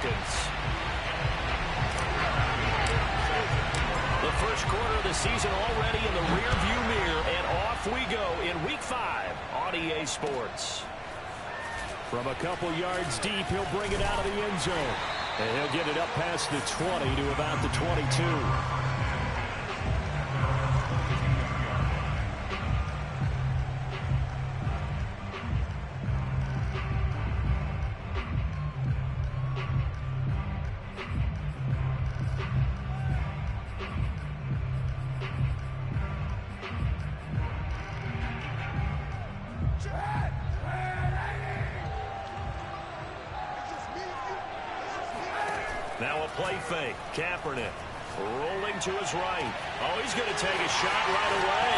Falcons. The first quarter of the season already in the rearview mirror, and off we go in Week 5 on EA Sports. From a couple yards deep, he'll bring it out of the end zone. And he'll get it up past the 20 to about the 22. Now a play fake. Kaepernick rolling to his right. Oh, he's going to take a shot right away.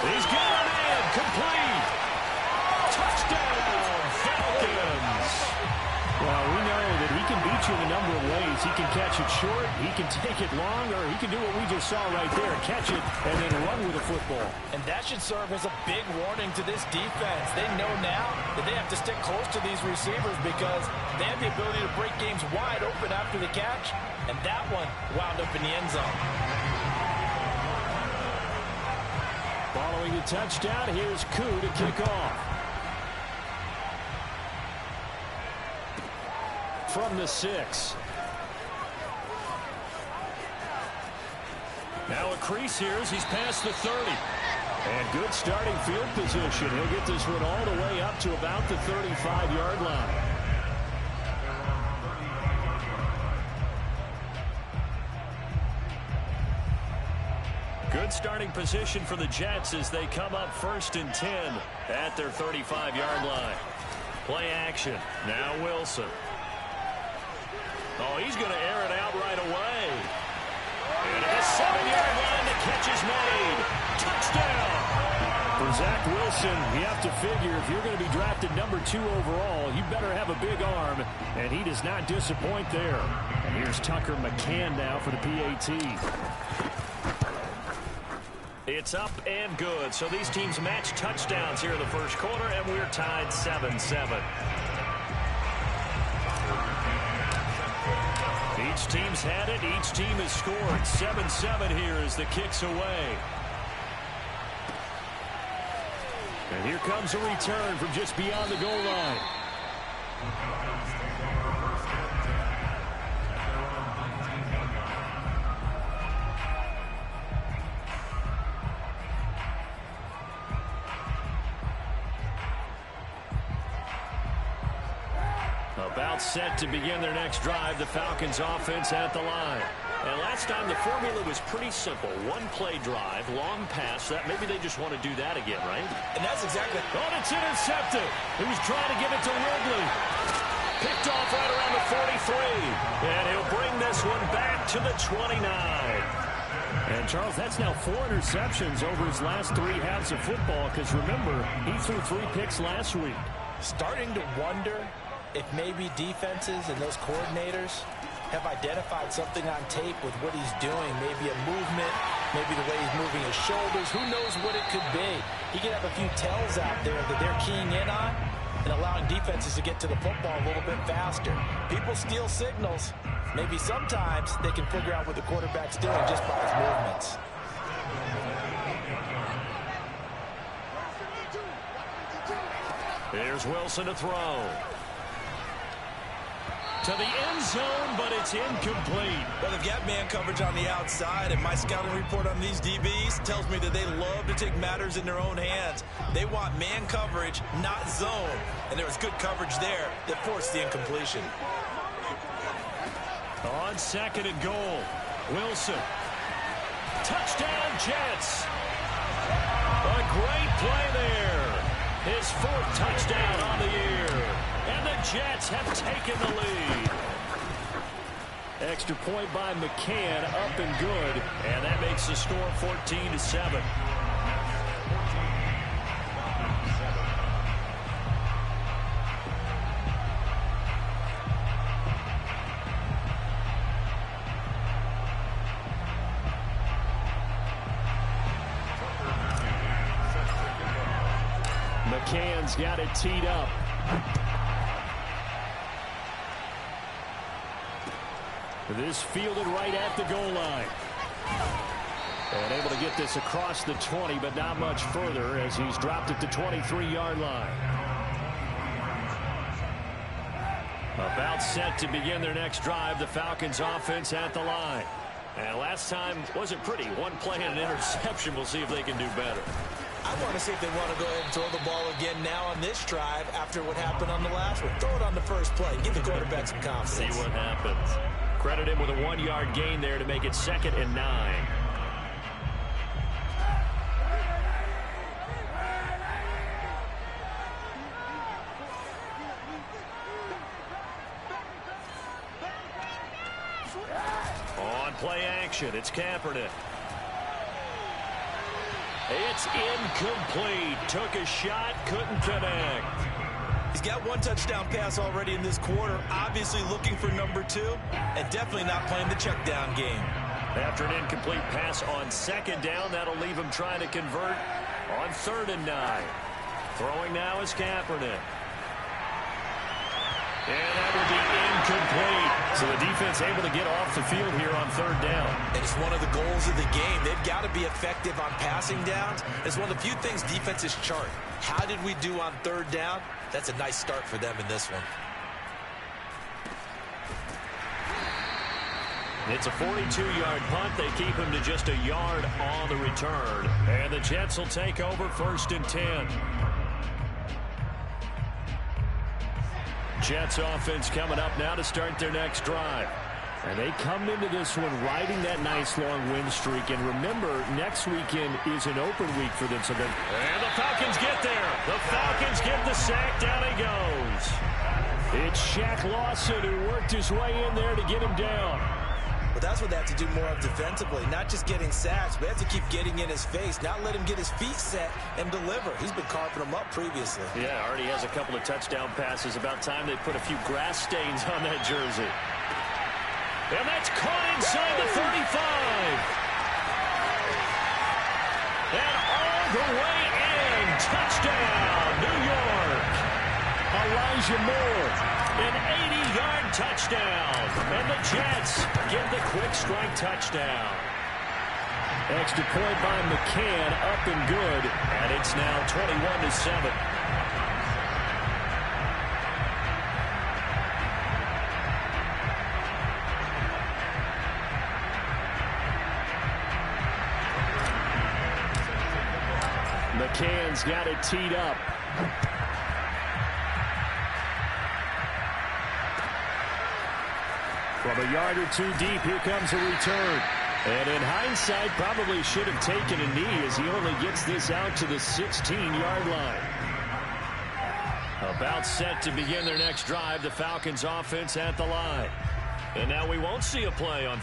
He's got it in. Complete. Touchdown, Falcons. Well, we know that he can beat you in a number of ways. He can catch it short, he can take it long, or he can do what we just saw right there, catch it and then run with the football. And that should serve as a big warning to this defense. They know now that they have to stick close to these receivers because they have the ability to break games wide open after the catch, and that one wound up in the end zone. Following the touchdown, here's Koo to kick off. From the 6. Now a crease here as he's past the 30. And good starting field position. He'll get this one all the way up to about the 35-yard line. Good starting position for the Jets as they come up 1st and 10 at their 35-yard line. Play action. Now Wilson. Oh, he's going to air it out right away. And at the 7-yard line, the catch is made. Touchdown! For Zach Wilson, you have to figure if you're going to be drafted number 2 overall, you better have a big arm, and he does not disappoint there. And here's Tucker McCann now for the PAT. It's up and good. So these teams match touchdowns here in the first quarter, and we're tied 7-7. Each team's had it. Each team has scored. 7-7 here as the kick's away. And here comes a return from just beyond the goal line. About set to begin their next drive, the Falcons offense at the line. And last time the formula was pretty simple. One play drive, long pass. That maybe they just want to do that again, right? And that's exactly. Oh, it's intercepted. He was trying to give it to Ridley. Picked off right around the 43. And he'll bring this one back to the 29. And, Charles, that's now 4 interceptions over his last 3 halves of football because, remember, he threw 3 picks last week. Starting to wonder if maybe defenses and those coordinators have identified something on tape with what he's doing. Maybe a movement, maybe the way he's moving his shoulders. Who knows what it could be? He could have a few tells out there that they're keying in on and allowing defenses to get to the football a little bit faster. People steal signals. Maybe sometimes they can figure out what the quarterback's doing just by his movements. Here's Wilson to throw. To the end zone, but it's incomplete. Well, they've got man coverage on the outside, and my scouting report on these DBs tells me that they love to take matters in their own hands. They want man coverage, not zone. And there was good coverage there that forced the incompletion. On 2nd and goal, Wilson. Touchdown, Jets. A great play there. His 4th touchdown on the year. And the Jets have taken the lead. Extra point by McCann, up and good. And that makes the score 14-7. McCann's got it teed up. This fielded right at the goal line. And able to get this across the 20, but not much further as he's dropped at the 23-yard line. About set to begin their next drive, the Falcons offense at the line. And last time wasn't pretty. One play and an interception. We'll see if they can do better. I want to see if they want to go ahead and throw the ball again now on this drive after what happened on the last one. Throw it on the first play. Give the quarterback some confidence. See what happens. Credit him with a 1-yard gain there to make it 2nd and 9. On play action, it's Kaepernick. It's incomplete. Took a shot, couldn't connect. He's got one touchdown pass already in this quarter. Obviously looking for number 2, and definitely not playing the check down game. After an incomplete pass on 2nd down, that'll leave him trying to convert on 3rd and 9. Throwing now is Kaepernick. And that will be incomplete. So the defense able to get off the field here on 3rd down. And it's one of the goals of the game. They've got to be effective on passing downs. It's one of the few things defenses chart. How did we do on 3rd down? That's a nice start for them in this one. It's a 42-yard punt. They keep him to just a yard on the return. And the Jets will take over 1st and 10. Jets offense coming up now to start their next drive. And they come into this one riding that nice long win streak. And remember, next weekend is an open week for them. And the Falcons get there. The Falcons get the sack. Down he goes. It's Shaq Lawson who worked his way in there to get him down. But that's what they have to do more of defensively. Not just getting sacks, but they have to keep getting in his face. Not let him get his feet set and deliver. He's been carving them up previously. Yeah, already has a couple of touchdown passes. About time they put a few grass stains on that jersey. And that's caught inside the 35. And all the way in. Touchdown, New York. Elijah Moore, an 80-yard touchdown. And the Jets get the quick strike touchdown. Extra point by McCann, up and good. And it's now 21-7. McCann's got it teed up. From a yard or 2 deep, here comes a return. And in hindsight, probably should have taken a knee as he only gets this out to the 16-yard line. About set to begin their next drive, the Falcons offense at the line. And now we won't see a play on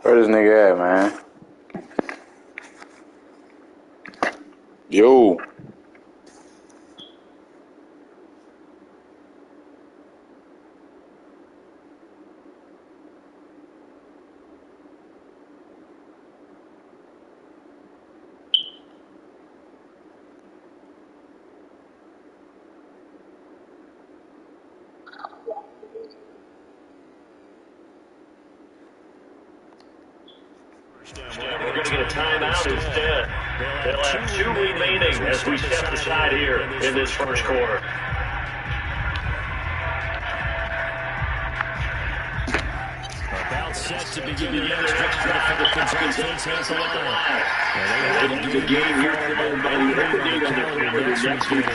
Where this nigga at, man? Yo. We're going to get a timeout instead. They'll have 2 remaining as we step aside here in this first quarter. About set to begin the next drive. The Falcons has the line. The game here by the opening of the calendar next week.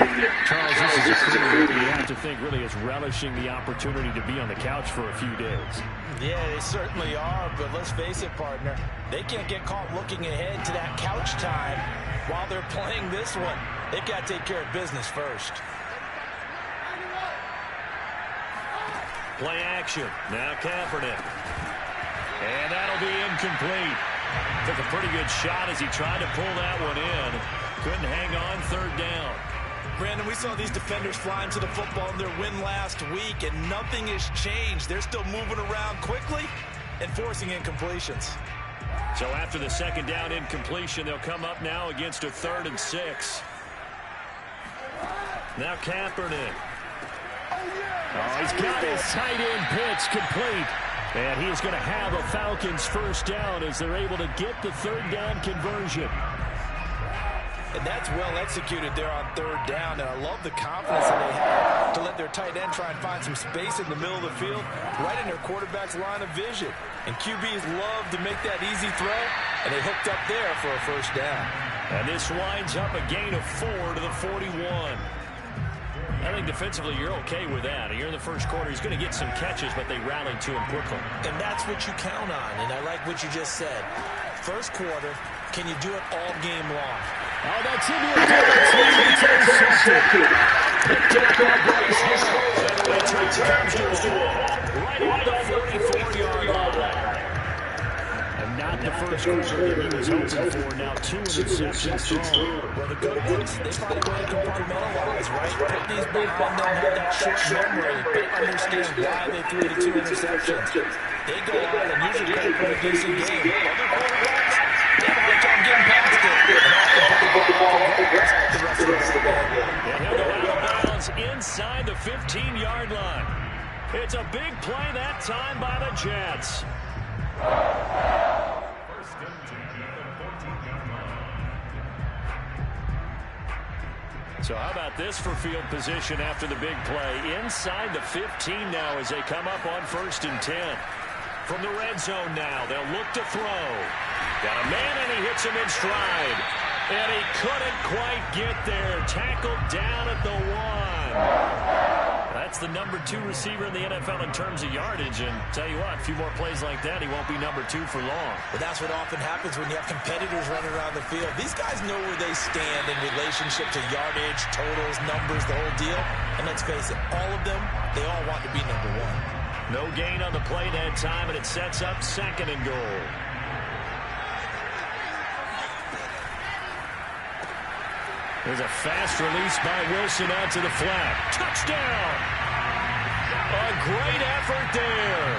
Charles, this is a career you have to think really is relishing the opportunity to be on the couch for a few days. Yeah, they certainly are, but let's face it, partner. They can't get caught looking ahead to that couch time while they're playing this one. They've got to take care of business first. Play action. Now Kaepernick. And that'll be incomplete. Took a pretty good shot as he tried to pull that one in. Couldn't hang on, 3rd down. Brandon, we saw these defenders fly into the football in their win last week, and nothing has changed. They're still moving around quickly and forcing incompletions. So after the 2nd down incompletion, they'll come up now against a 3rd and 6. Now Kaepernick. Oh, he's got his tight end pitch complete. And he is going to have a Falcons 1st down as they're able to get the 3rd down conversion. And that's well executed there on 3rd down. And I love the confidence that they have to let their tight end try and find some space in the middle of the field, right in their quarterback's line of vision. And QBs love to make that easy throw, and they hooked up there for a 1st down. And this winds up a gain of 4 to the 41. I think defensively you're okay with that. You're in the first quarter. He's going to get some catches, but they rallied to him quickly. And that's what you count on. And I like what you just said. First quarter, can you do it all game long? Oh, that's in here. Intercepted. Right at the 44-yard line. And not the first quarter that he was hoping for. Now 2 interceptions thrown. Well, the good ones, they find a way to compartmentalize, right? Put these behind them, have that short memory, but understand why they threw the 2 interceptions. They go on and usually play a pretty decent game. Other quarterbacks, they have a hard time getting past it. And off the ball, and he'll go out of bounds inside the 15-yard line. It's a big play that time by the Jets. So how about this for field position after the big play? Inside the 15 now as they come up on 1st and 10. From the red zone now, they'll look to throw. Got a man and he hits him in stride. And he couldn't quite get there. Tackled down at the 1. That's the number 2 receiver in the NFL in terms of yardage. And tell you what, a few more plays like that, he won't be number 2 for long. But that's what often happens when you have competitors running around the field. These guys know where they stand in relationship to yardage, totals, numbers, the whole deal. And let's face it, all of them, they all want to be number 1. No gain on the play that time, and it sets up 2nd and goal. There's a fast release by Wilson out to the flat. Touchdown! A great effort there.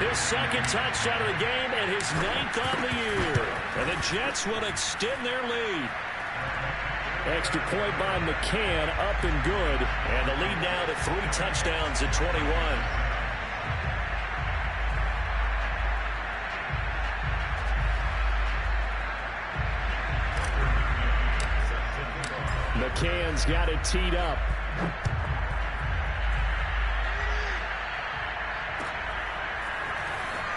His 2nd touchdown of the game and his 9th on the year. And the Jets will extend their lead. Extra point by McCann, up and good. And the lead now to 3 touchdowns at 21. McCann's got it teed up.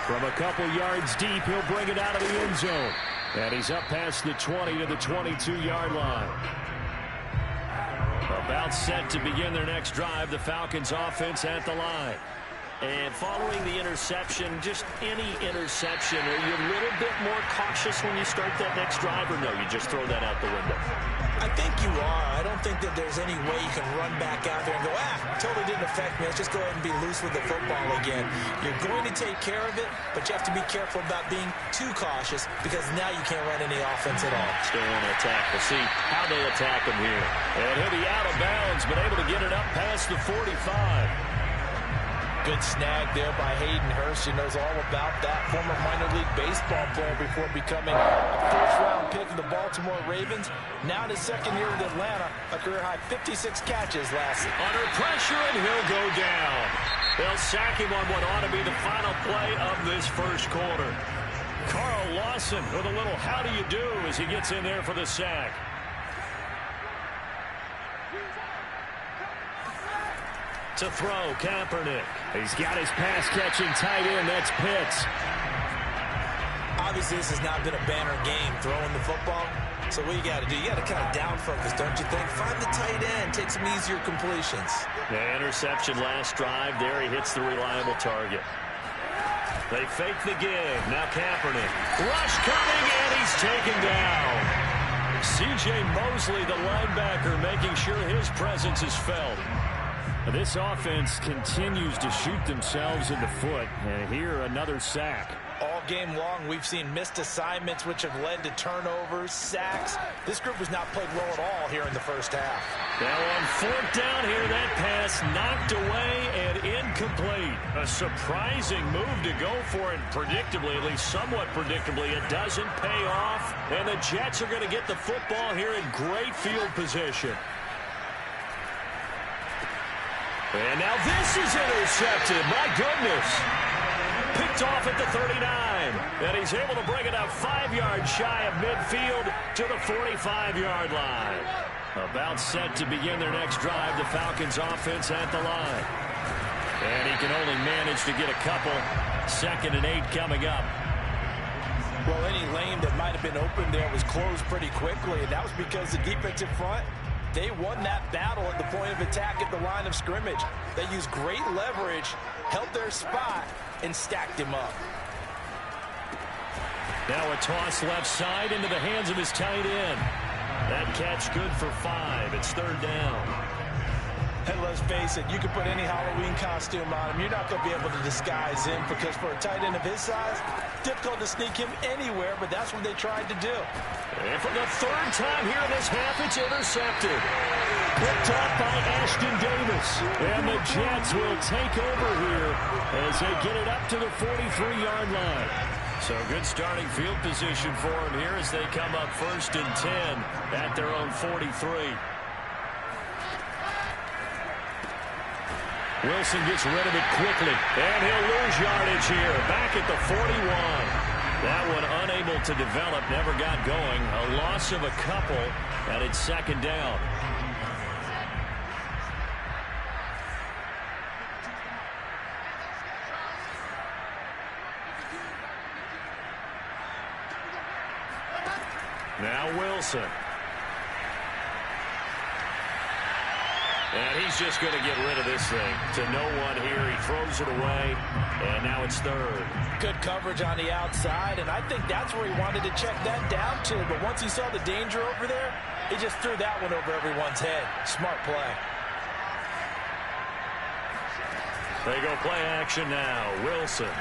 From a couple yards deep, he'll bring it out of the end zone. And he's up past the 20 to the 22-yard line. About set to begin their next drive. The Falcons offense at the line. And following the interception, just any interception, are you a little bit more cautious when you start that next drive, or no, you just throw that out the window? I think you are. I don't think that there's any way you can run back out there and go, totally didn't affect me. Let's just go ahead and be loose with the football again. You're going to take care of it, but you have to be careful about being too cautious because now you can't run any offense at all. Still in attack. We'll see how they attack him here. And he'll be out of bounds, but able to get it up past the 45. Good snag there by Hayden Hurst. He knows all about that. Former minor league baseball player before becoming a first-round pick of the Baltimore Ravens. Now in his second year with Atlanta, a career-high 56 catches last season. Under pressure, and he'll go down. They'll sack him on what ought to be the final play of this first quarter. Carl Lawson with a little how do you do as he gets in there for the sack. To throw, Kaepernick. He's got his pass-catching tight end. That's Pitts. Obviously, this has not been a banner game throwing the football. So what you got to do, you got to kind of down focus, don't you think? Find the tight end, take some easier completions. The interception last drive. There he hits the reliable target. They fake the gig. Now Kaepernick. Rush coming, and he's taken down. C.J. Mosley, the linebacker, making sure his presence is felt. This offense continues to shoot themselves in the foot. And here, another sack. All game long, we've seen missed assignments, which have led to turnovers, sacks. This group has not played well at all here in the first half. Now on fourth down here, that pass knocked away and incomplete. A surprising move to go for it. Predictably, at least somewhat predictably, it doesn't pay off. And the Jets are going to get the football here in great field position. And now this is intercepted. My goodness. Picked off at the 39. And he's able to bring it up 5 yards shy of midfield to the 45-yard line. About set to begin their next drive. The Falcons offense at the line. And he can only manage to get a couple. 2nd and 8 coming up. Well, any lane that might have been open there was closed pretty quickly. And that was because the defensive front, they won that battle at the point of attack at the line of scrimmage. They used great leverage, held their spot, and stacked him up. Now a toss left side into the hands of his tight end. That catch good for 5. It's 3rd down. And let's face it, you can put any Halloween costume on him. You're not going to be able to disguise him because for a tight end of his size, difficult to sneak him anywhere, but that's what they tried to do. And for the 3rd time here in this half, it's intercepted. Picked up by Ashton Davis. And the Jets will take over here as they get it up to the 43-yard line. So good starting field position for them here as they come up 1st and 10 at their own 43. Wilson gets rid of it quickly, and he'll lose yardage here. Back at the 41. That one unable to develop, never got going. A loss of a couple, and it's 2nd down. Now Wilson. And he's just going to get rid of this thing to no one here. He throws it away, and now it's 3rd. Good coverage on the outside, and I think that's where he wanted to check that down to. But once he saw the danger over there, he just threw that one over everyone's head. Smart play. They go play action now. Wilson.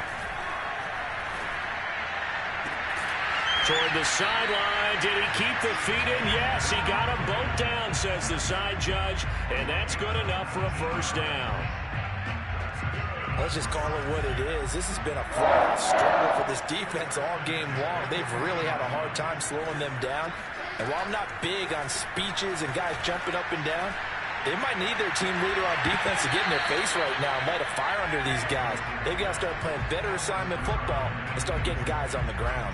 Toward the sideline. Did he keep the feet in? Yes, he got them both down, says the side judge. And that's good enough for a 1st down. Let's just call it what it is. This has been a flat struggle for this defense all game long. They've really had a hard time slowing them down. And while I'm not big on speeches and guys jumping up and down, they might need their team leader on defense to get in their face right now and light a fire under these guys. They've got to start playing better assignment football and start getting guys on the ground.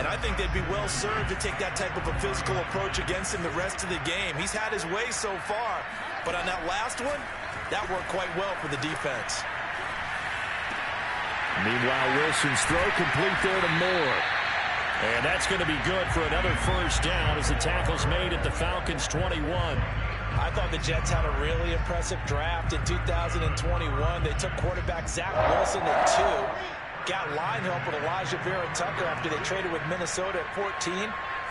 And I think they'd be well served to take that type of a physical approach against him the rest of the game. He's had his way so far, but on that last one, that worked quite well for the defense. Meanwhile, Wilson's throw complete there to Moore. And that's going to be good for another 1st down as the tackle's made at the Falcons' 21. I thought the Jets had a really impressive draft in 2021. They took quarterback Zach Wilson at 2, got line help with Elijah Vera-Tucker after they traded with Minnesota at 14,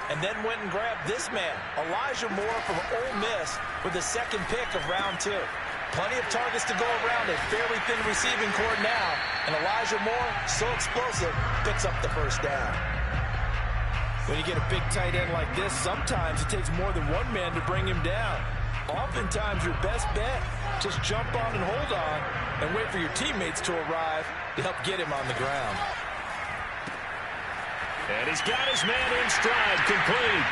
and then went and grabbed this man, Elijah Moore from Ole Miss, with the second pick of round 2. Plenty of targets to go around, a fairly thin receiving core now, and Elijah Moore, so explosive, picks up the first down. When you get a big tight end like this, sometimes it takes more than one man to bring him down. Oftentimes, your best bet, just jump on and hold on and wait for your teammates to arrive to help get him on the ground. And he's got his man in stride, complete.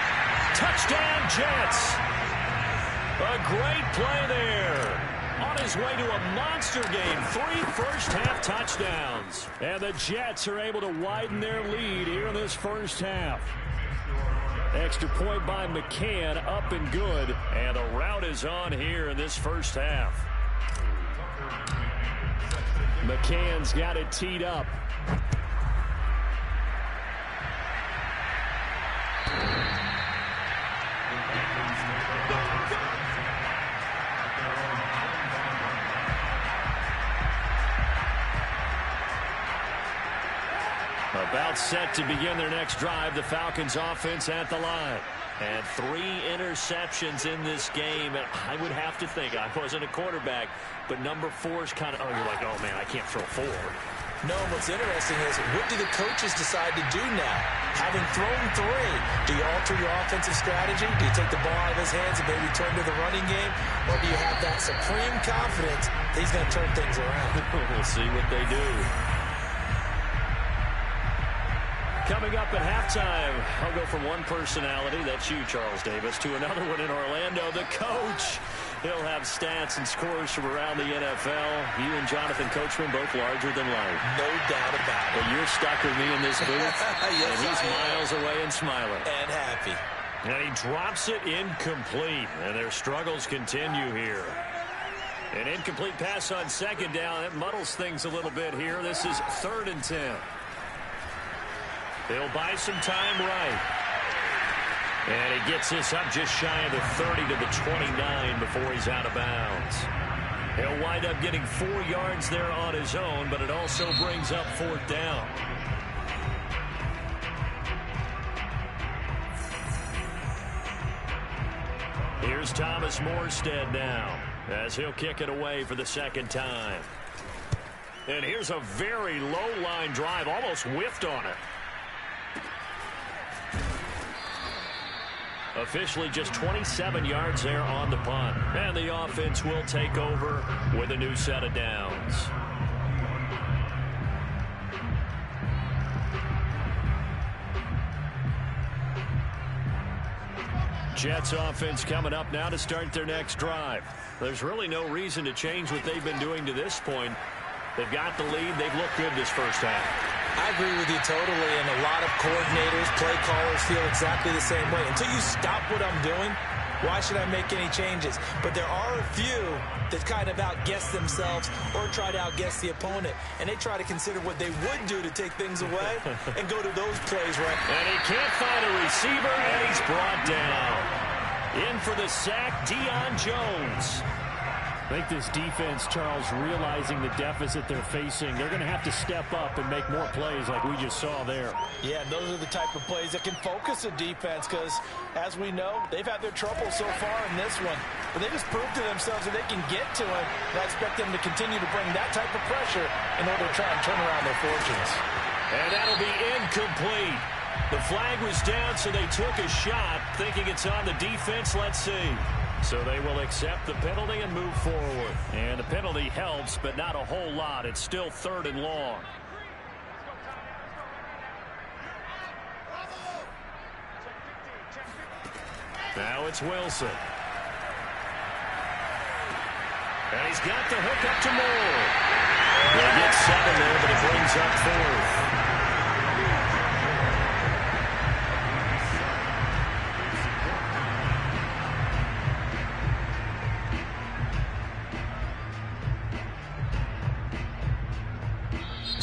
Touchdown, Jets. A great play there. On his way to a monster game, 3 first-half touchdowns. And the Jets are able to widen their lead here in this first half. Extra point by McCann, up and good. And the route is on here in this first half. McCann's got it teed up. About set to begin their next drive, the Falcons offense at the line. And 3 interceptions in this game. And I would have to think, I wasn't a quarterback, but number 4 is kind of, oh, you're like, oh, man, I can't throw 4. No, what's interesting is, what do the coaches decide to do now? Having thrown 3, do you alter your offensive strategy? Do you take the ball out of his hands and maybe turn to the running game? Or do you have that supreme confidence that he's going to turn things around? We'll see what they do. Coming up at halftime, I'll go from one personality, that's you, Charles Davis, to another one in Orlando, the coach. He'll have stats and scores from around the NFL. You and Jonathan Coachman both larger than life. No doubt about it. But you're stuck with me in this booth, yes, and he's miles away and smiling. And happy. And he drops it incomplete, and their struggles continue here. An incomplete pass on second down. That muddles things a little bit here. This is 3rd and 10. They'll buy some time right. And he gets this up just shy of the 30 to the 29 before he's out of bounds. He'll wind up getting 4 yards there on his own, but it also brings up 4th down. Here's Thomas Morstead now, as he'll kick it away for the second time. And here's a very low line drive, almost whiffed on it. Officially just 27 yards there on the punt. And the offense will take over with a new set of downs. Jets offense coming up now to start their next drive. There's really no reason to change what they've been doing to this point. They've got the lead. They've looked good this first half. I agree with you totally, and a lot of coordinators, play callers feel exactly the same way. Until you stop what I'm doing, why should I make any changes? But there are a few that kind of outguess themselves or try to outguess the opponent, and they try to consider what they would do to take things away and go to those plays right. And he can't find a receiver, and he's brought down. In for the sack, Deion Jones. I think this defense, Charles, realizing the deficit they're facing, they're going to have to step up and make more plays like we just saw there. Yeah, those are the type of plays that can focus a defense because, as we know, they've had their trouble so far in this one. But they just proved to themselves that they can get to it, and I expect them to continue to bring that type of pressure in order to try and turn around their fortunes. And that'll be incomplete. The flag was down, so they took a shot, thinking it's on the defense. Let's see. So they will accept the penalty and move forward. And the penalty helps, but not a whole lot. It's still 3rd and long. Now it's Wilson. And he's got the hook up to Moore. They'll get 7 there, but it brings up 4th.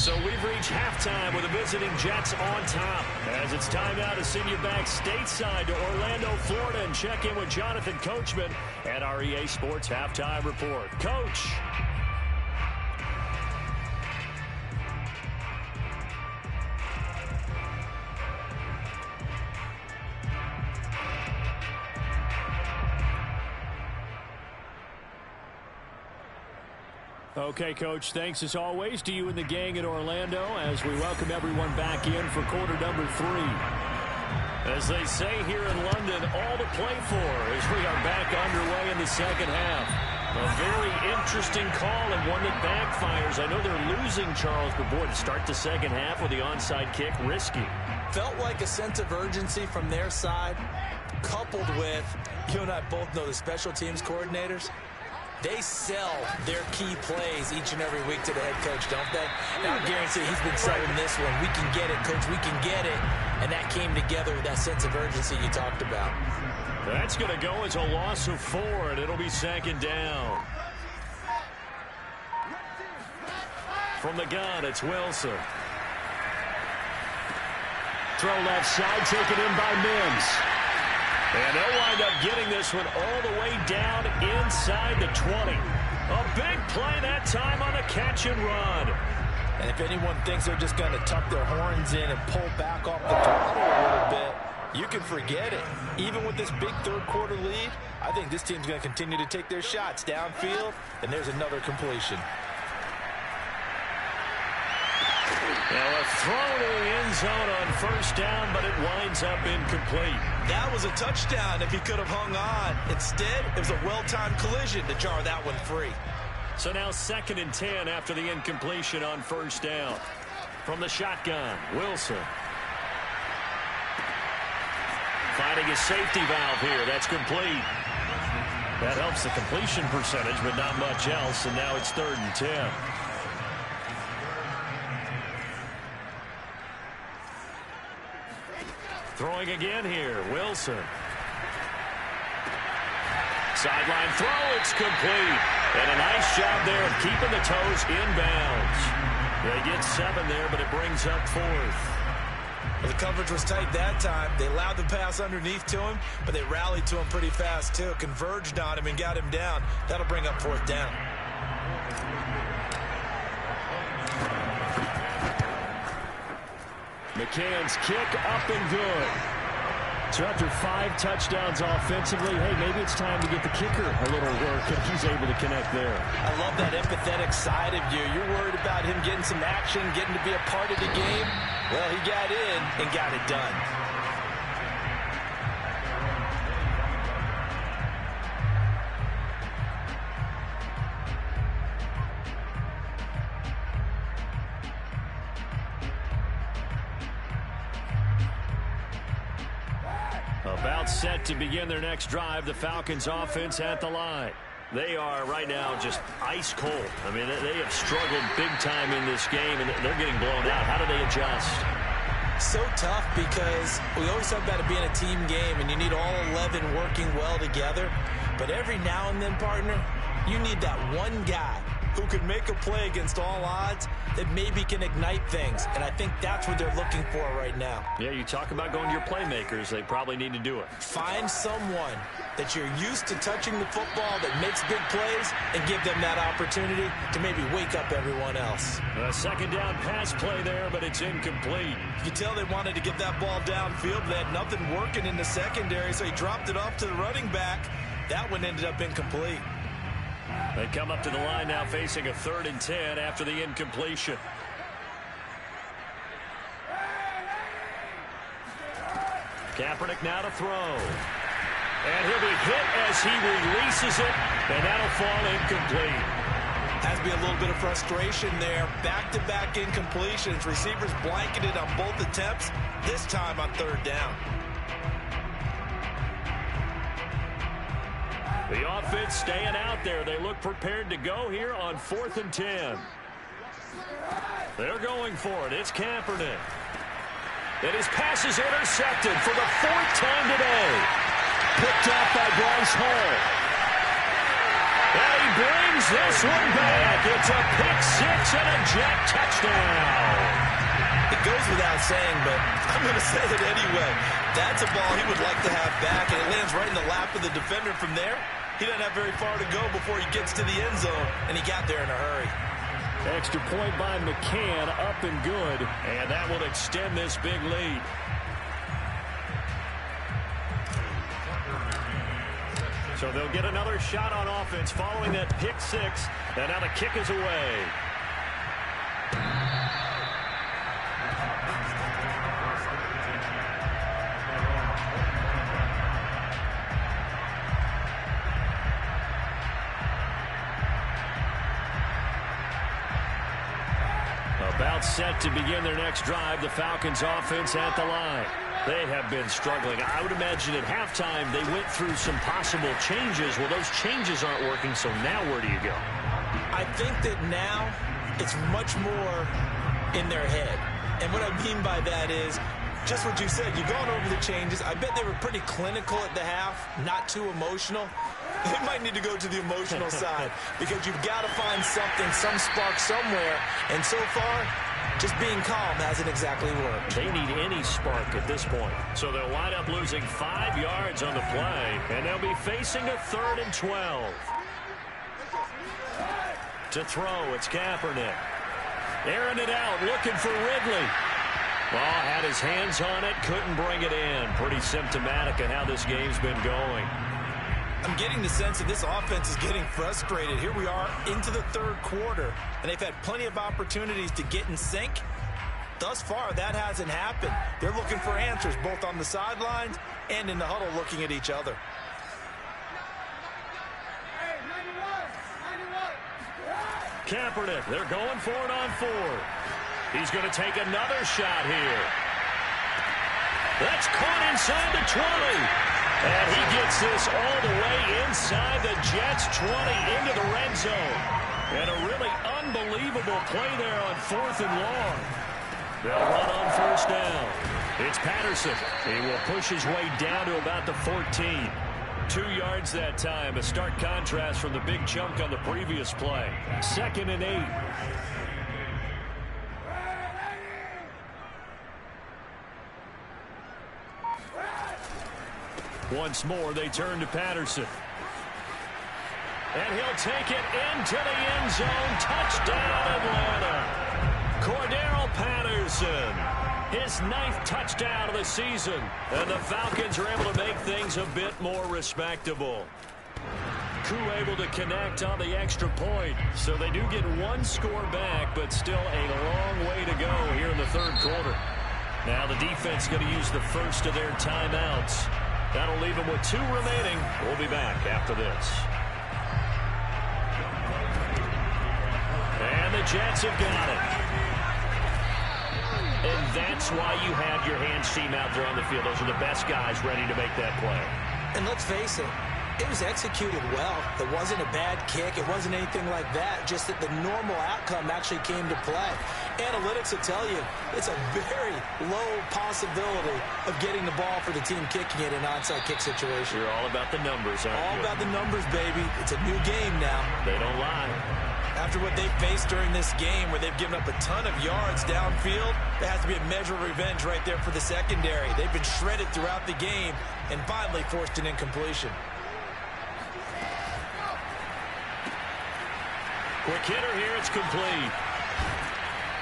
So we've reached halftime with the visiting Jets on top. As it's time now to send you back stateside to Orlando, Florida, and check in with Jonathan Coachman at our EA Sports Halftime Report. Coach. Okay, Coach, thanks as always to you and the gang in Orlando as we welcome everyone back in for quarter number 3. As they say here in London, all to play for as we are back underway in the second half. A very interesting call and one that backfires. I know they're losing, Charles, but boy, to start the second half with the onside kick, risky. Felt like a sense of urgency from their side, coupled with, you and I both know the special teams coordinators. They sell their key plays each and every week to the head coach, don't they? Now, I guarantee he's been selling this one. We can get it, Coach. We can get it. And that came together with that sense of urgency you talked about. That's going to go as a loss of 4, and it'll be second down. From the gun, it's Wilson. Throw left side, taken in by Mims. And they'll wind up getting this one all the way down inside the 20. A big play that time on the catch and run. And if anyone thinks they're just going to tuck their horns in and pull back off the throttle a little bit, you can forget it. Even with this big third-quarter lead, I think this team's going to continue to take their shots downfield, and there's another completion. Now a throw to the end zone on first down, but it winds up incomplete. That was a touchdown if he could have hung on. Instead, it was a well-timed collision to jar that one free. So now 2nd and 10 after the incompletion on first down. From the shotgun, Wilson. Finding a safety valve here. That's complete. That helps the completion percentage, but not much else. And now it's 3rd and 10. Throwing again here, Wilson. Sideline throw, it's complete. And a nice job there of keeping the toes inbounds. They get 7 there, but it brings up 4th. Well, the coverage was tight that time. They allowed the pass underneath to him, but they rallied to him pretty fast, too. Converged on him and got him down. That'll bring up 4th down. McCann's kick up and good. So after 5 touchdowns offensively, hey, maybe it's time to get the kicker a little work, and he's able to connect there. I love that empathetic side of you. You're worried about him getting some action, getting to be a part of the game. Well, he got in and got it done. About set to begin their next drive, the Falcons offense at the line. They are right now just ice cold. I mean, they have struggled big time in this game, and they're getting blown out. How do they adjust? So tough because we always talk about it being a team game, and you need all 11 working well together. But every now and then, partner, you need that one guy who can make a play against all odds that maybe can ignite things. And I think that's what they're looking for right now. Yeah, you talk about going to your playmakers. They probably need to do it. Find someone that you're used to touching the football that makes big plays and give them that opportunity to maybe wake up everyone else. A 2nd down pass play there, but it's incomplete. You can tell they wanted to get that ball downfield. They had nothing working in the secondary, so he dropped it off to the running back. That one ended up incomplete. They come up to the line now facing a 3rd and 10 after the incompletion. Kaepernick now to throw. And he'll be hit as he releases it, and that'll fall incomplete. Has to be a little bit of frustration there. Back-to-back incompletions. Receivers blanketed on both attempts, this time on 3rd down. The offense staying out there. They look prepared to go here on 4th and 10. They're going for it. It's Kaepernick. And his pass is intercepted for the 4th time today. Picked off by Bryce Hall. And he brings this one back. It's a pick six and a Jet touchdown. It goes without saying, but I'm going to say it anyway. That's a ball he would like to have back, and it lands right in the lap of the defender from there. He doesn't have very far to go before he gets to the end zone, and he got there in a hurry. Extra point by McCann, up and good, and that will extend this big lead. So they'll get another shot on offense following that pick six, and now the kick is away. About set to begin their next drive, the Falcons offense at the line. They have been struggling. I would imagine at halftime they went through some possible changes. Well, those changes aren't working, so now where do you go? I think that now it's much more in their head. And what I mean by that is just what you said. You've gone over the changes. I bet they were pretty clinical at the half, not too emotional. They might need to go to the emotional side because you've got to find something, some spark somewhere. And so far, just being calm hasn't exactly worked. They need any spark at this point. So they'll wind up losing 5 yards on the play, and they'll be facing a 3rd and 12. To throw, it's Kaepernick. Airing it out, looking for Ridley. Ball had his hands on it, couldn't bring it in. Pretty symptomatic of how this game's been going. I'm getting the sense that this offense is getting frustrated. Here we are into the 3rd quarter, and they've had plenty of opportunities to get in sync. Thus far, that hasn't happened. They're looking for answers both on the sidelines and in the huddle looking at each other. Kaepernick, they're going for it on 4. He's going to take another shot here. That's caught inside the 20. And he gets this all the way inside the Jets' 20 into the red zone. And a really unbelievable play there on 4th and long. They'll run on 1st down. It's Patterson. He will push his way down to about the 14. 2 yards that time. A stark contrast from the big chunk on the previous play. 2nd and 8. Once more, they turn to Patterson. And he'll take it into the end zone. Touchdown, Atlanta. Cordero Patterson. His 9th touchdown of the season. And the Falcons are able to make things a bit more respectable. Crew able to connect on the extra point. So they do get 1 score back, but still a long way to go here in the 3rd quarter. Now the defense going to use the first of their timeouts. That'll leave them with 2 remaining. We'll be back after this. And the Jets have got it. And that's why you have your hands team out there on the field. Those are the best guys ready to make that play. And let's face it, it was executed well. It wasn't a bad kick. It wasn't anything like that. Just that the normal outcome actually came to play. Analytics will tell you it's a very low possibility of getting the ball for the team kicking it in an onside kick situation. You're all about the numbers, aren't you? All about the numbers, baby. It's a new game now. They don't lie. After what they've faced during this game where they've given up a ton of yards downfield, there has to be a measure of revenge right there for the secondary. They've been shredded throughout the game and finally forced an incompletion. Quick hitter here, it's complete.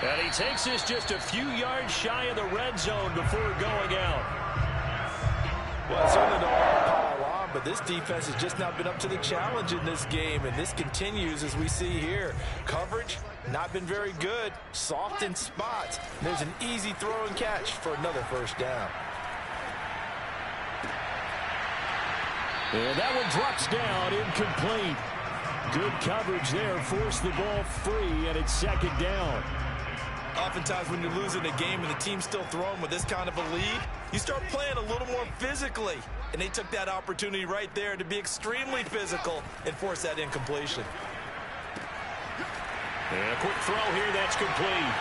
And he takes this just a few yards shy of the red zone before going out. Well, certainly don't want to pile on, but this defense has just not been up to the challenge in this game, and this continues as we see here. Coverage, not been very good, soft in spots. There's an easy throw and catch for another 1st down. And that one drops down, incomplete. Good coverage there, forced the ball free, and it's 2nd down. Oftentimes when you're losing a game and the team's still throwing with this kind of a lead, you start playing a little more physically. And they took that opportunity right there to be extremely physical and force that incompletion. And a quick throw here, that's complete.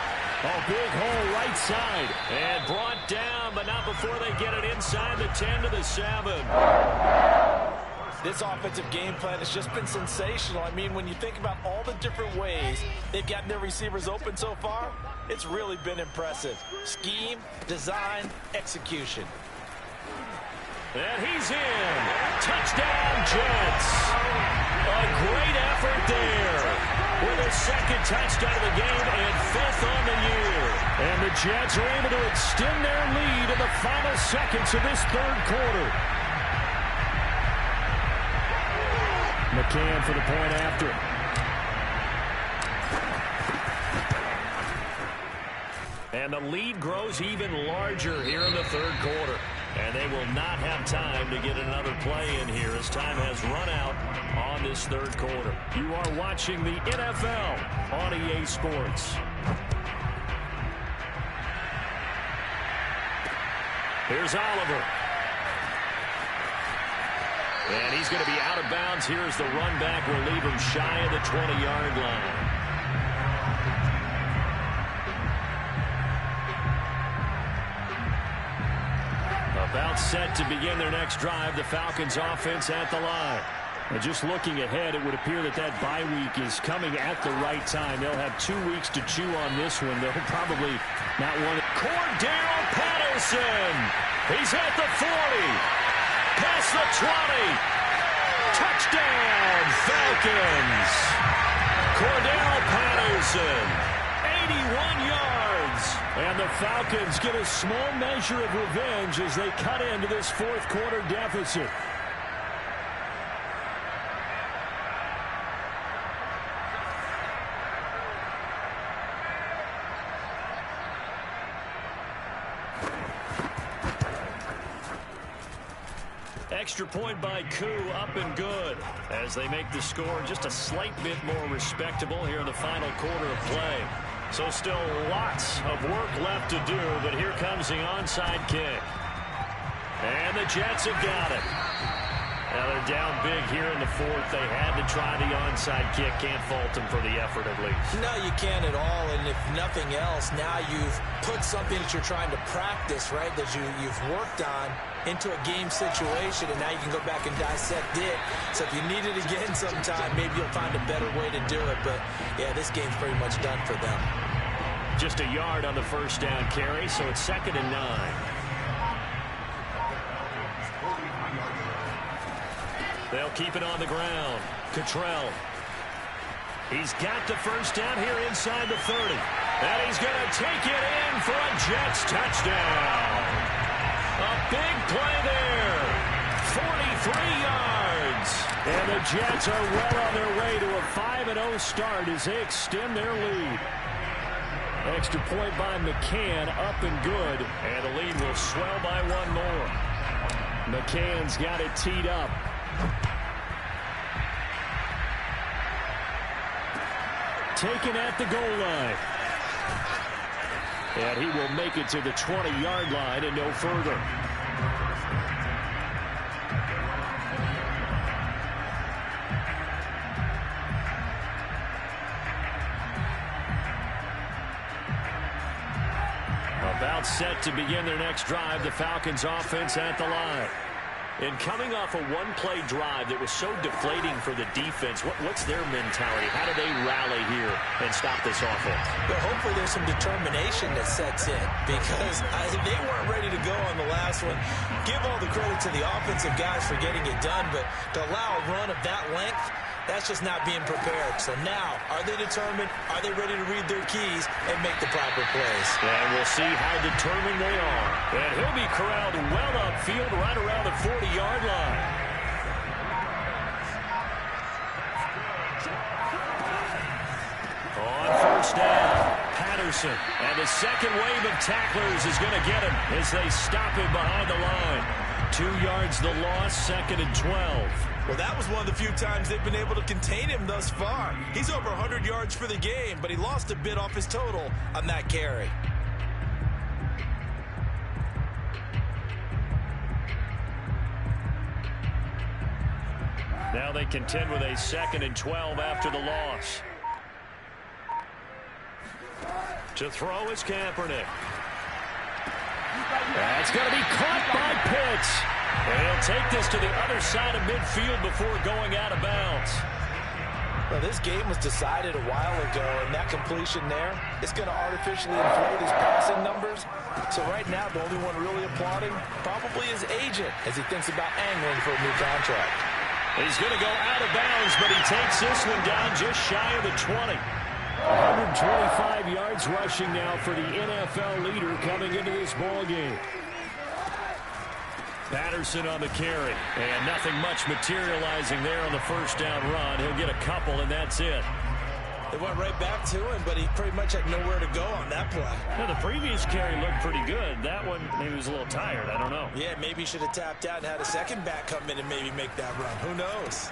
A big hole right side. And brought down, but not before they get it inside the 10 to the 7. This offensive game plan has just been sensational. I mean, when you think about all the different ways they've gotten their receivers open so far, it's really been impressive. Scheme, design, execution. And he's in. Touchdown, Jets. A great effort there. With a second touchdown of the game and 5th on the year. And the Jets are able to extend their lead in the final seconds of this 3rd quarter. McCann for the point after. And the lead grows even larger here in the 3rd quarter. And they will not have time to get another play in here as time has run out on this 3rd quarter. You are watching the NFL on EA Sports. Here's Oliver. And he's going to be out of bounds here as the run back will leave him shy of the 20-yard line. About set to begin their next drive, the Falcons offense at the line. And just looking ahead, it would appear that bye week is coming at the right time. They'll have 2 weeks to chew on this one. They'll probably not want it. Cordell Patterson. He's at the 40. Past the 20. Touchdown, Falcons. Cordell Patterson. 81 yards. And the Falcons get a small measure of revenge as they cut into this 4th quarter deficit. Extra point by Koo, up and good, as they make the score just a slight bit more respectable here in the final quarter of play. So still lots of work left to do, but here comes the onside kick. And the Jets have got it. Now they're down big here in the 4th. They had to try the onside kick. Can't fault them for the effort at least. No, you can't at all. And if nothing else, now you've put something that you're trying to practice, right, that you've worked on into a game situation, and now you can go back and dissect it. So if you need it again sometime, maybe you'll find a better way to do it. But, yeah, this game's pretty much done for them. Just a yard on the first down carry, so it's 2nd and 9. They'll keep it on the ground. Cottrell. He's got the first down here inside the 30. And he's going to take it in for a Jets touchdown. A big play there. 43 yards. And the Jets are well on their way to a 5-0 start as they extend their lead. Extra point by McCann, up and good. And the lead will swell by 1 more. McCann's got it teed up. Taken at the goal line. And he will make it to the 20-yard line and no further. About set to begin their next drive, the Falcons offense at the line. And coming off a one-play drive that was so deflating for the defense, what's their mentality? How do they rally here and stop this offense? Well, hopefully there's some determination that sets in, because they weren't ready to go on the last one. Give all the credit to the offensive guys for getting it done, but to allow a run of that length, that's just not being prepared. So now, are they determined? Are they ready to read their keys and make the proper plays? And we'll see how determined they are. And he'll be corralled well upfield right around the 40-yard line. On first down, Patterson. And the second wave of tacklers is going to get him as they stop him behind the line. 2 yards the loss, 2nd and 12. Well, that was one of the few times they've been able to contain him thus far. He's over 100 yards for the game, but he lost a bit off his total on that carry. Now they contend with a 2nd and 12 after the loss. To throw is Kaepernick. That's going to be caught by Pitts. And he'll take this to the other side of midfield before going out of bounds. Well, this game was decided a while ago, and that completion there, it's going to artificially inflate his passing numbers. So right now, the only one really applauding probably his agent as he thinks about angling for a new contract. He's going to go out of bounds, but he takes this one down just shy of the 20. 125 yards rushing now for the NFL leader coming into this ball game. Patterson on the carry, and nothing much materializing there on the first down run. He'll get a couple, and that's it. They went right back to him, but he pretty much had nowhere to go on that play. Yeah, the previous carry looked pretty good. That one, maybe he was a little tired. I don't know. Yeah, maybe he should have tapped out and had a second back come in and maybe make that run. Who knows?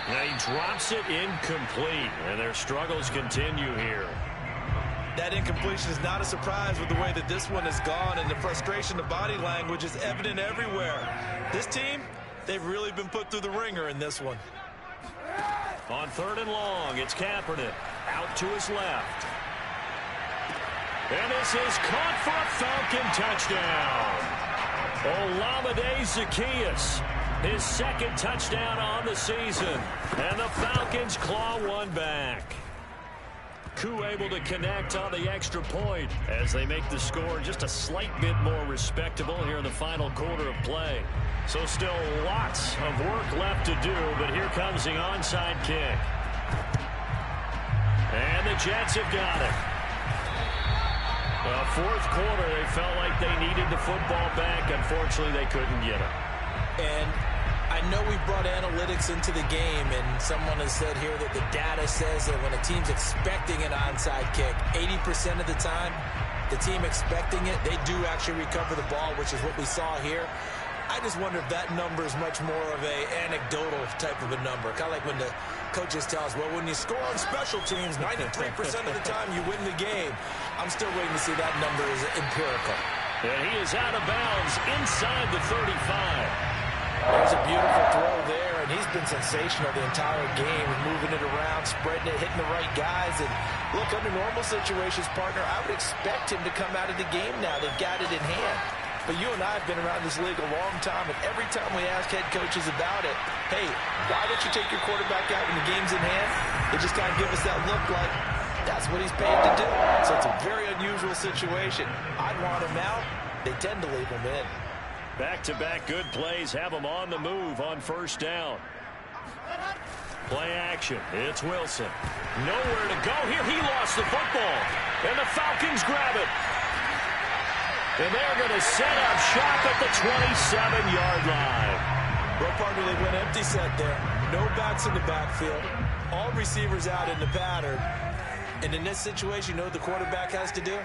Now he drops it incomplete, and their struggles continue here. That incompletion is not a surprise with the way that this one has gone, and the frustration, the body language is evident everywhere. This team, they've really been put through the ringer in this one. On 3rd and long, it's Kaepernick out to his left. And this is caught for a Falcon touchdown. Olamide Zaccheaus, his second touchdown on the season. And the Falcons claw one back. Koo able to connect on the extra point as they make the score just a slight bit more respectable here in the final quarter of play. So still lots of work left to do, but here comes the onside kick. And the Jets have got it. Well, 4th quarter, they felt like they needed the football back. Unfortunately, they couldn't get it. And I know we brought analytics into the game, and someone has said here that the data says that when a team's expecting an onside kick, 80% of the time, the team expecting it, they do actually recover the ball, which is what we saw here. I just wonder if that number is much more of a anecdotal type of a number. Kind of like when the coaches tell us, well, when you score on special teams, 93% of the time you win the game. I'm still waiting to see that number is empirical. And he is out of bounds inside the 35. There's a beautiful throw there, and he's been sensational the entire game, moving it around, spreading it, hitting the right guys. And look, under normal situations, partner, I would expect him to come out of the game now. They've got it in hand. But you and I have been around this league a long time, and every time we ask head coaches about it, hey, why don't you take your quarterback out when the game's in hand? They just kind of give us that look like that's what he's paid to do. So it's a very unusual situation. I'd want him out. They tend to leave him in. Back-to-back good plays have him on the move on 1st down. Play action. It's Wilson. Nowhere to go here. He lost the football. And the Falcons grab it. And they're going to set up shop at the 27-yard line. Well, partner, they went empty set there. No backs in the backfield. All receivers out in the pattern. And in this situation, you know what the quarterback has to do?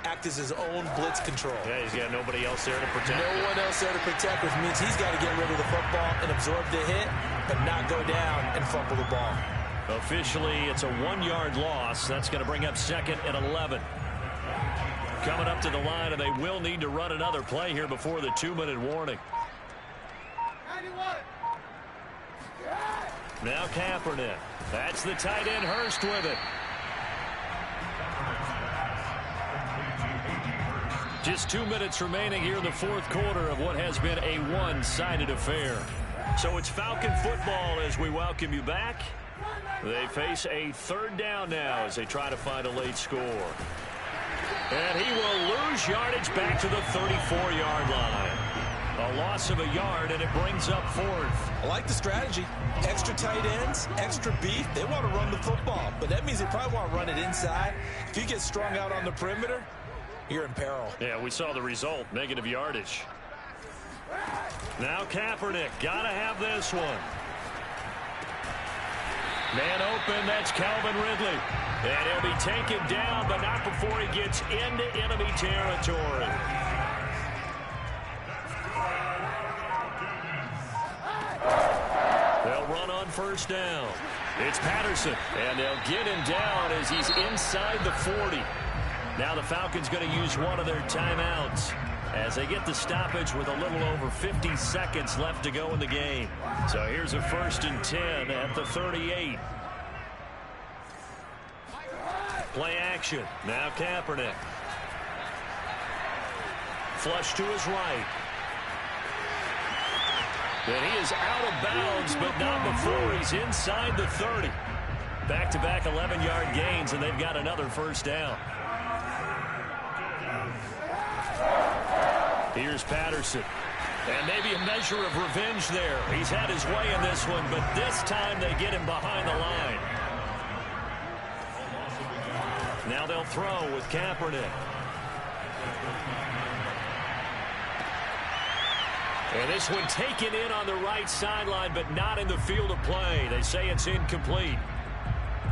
Act as his own blitz control. Yeah, he's got nobody else there to protect. No one else there to protect, which means he's got to get rid of the football and absorb the hit, but not go down and fumble the ball. Officially, it's a 1-yard loss. That's going to bring up 2nd and 11. Coming up to the line, and they will need to run another play here before the 2-minute warning. Now Kaepernick. That's the tight end Hurst with it. Just 2 minutes remaining here in the 4th quarter of what has been a one-sided affair. So it's Falcon football as we welcome you back. They face a 3rd down now as they try to find a late score. And he will lose yardage back to the 34-yard line. A loss of a yard, and it brings up 4th. I like the strategy. Extra tight ends, extra beef. They want to run the football, but that means they probably want to run it inside. If you get strung out on the perimeter, you're in peril. Yeah, we saw the result, negative yardage. Now Kaepernick, gotta have this one. Man open, that's Calvin Ridley. And he'll be taken down, but not before he gets into enemy territory. They'll run on 1st down. It's Patterson, and they'll get him down as he's inside the 40. Now the Falcons going to use one of their timeouts as they get the stoppage with a little over 50 seconds left to go in the game. So here's a 1st and 10 at the 38. Play action. Now Kaepernick. Flush to his right. And he is out of bounds, but not before he's inside the 30. Back-to-back 11-yard gains, and they've got another first down. Here's Patterson. And maybe a measure of revenge there. He's had his way in this one, but this time they get him behind the line. Now they'll throw with Kaepernick. And this one taken in on the right sideline, but not in the field of play. They say it's incomplete.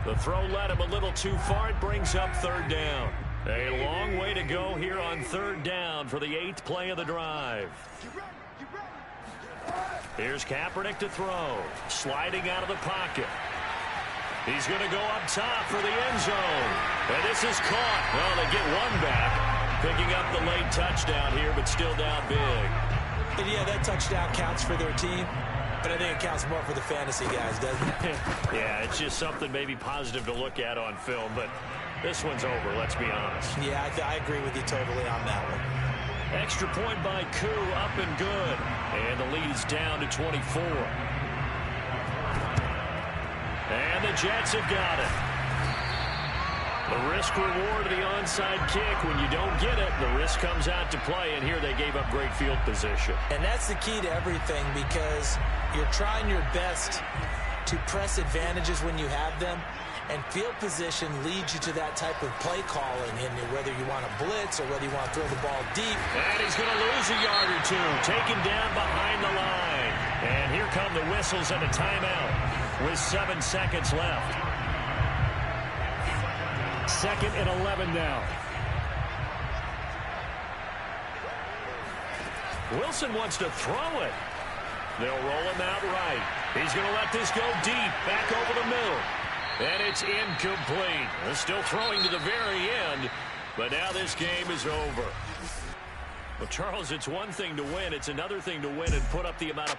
The throw led him a little too far. It brings up third down. A long way to go here on third down for the 8th play of the drive. Here's Kaepernick to throw. Sliding out of the pocket. He's going to go up top for the end zone. And this is caught. Well, they get one back. Picking up the late touchdown here, but still down big. And yeah, that touchdown counts for their team, but I think it counts more for the fantasy guys, doesn't it? Yeah, it's just something maybe positive to look at on film, but this one's over, let's be honest. Yeah, I agree with you totally on that one. Extra point by Koo, up and good. And the lead is down to 24. And the Jets have got it. The risk-reward of the onside kick. When you don't get it, the risk comes out to play, and here they gave up great field position. And that's the key to everything, because you're trying your best to press advantages when you have them, and field position leads you to that type of play calling, and whether you want to blitz or whether you want to throw the ball deep. And he's going to lose a yard or two, taken down behind the line. And here come the whistles and a timeout with 7 seconds left. 2nd and 11 now. Wilson wants to throw it. They'll roll him out right. He's going to let this go deep, back over the middle. And it's incomplete. They're still throwing to the very end, but now this game is over. Well, Charles, it's one thing to win. It's another thing to win and put up the amount of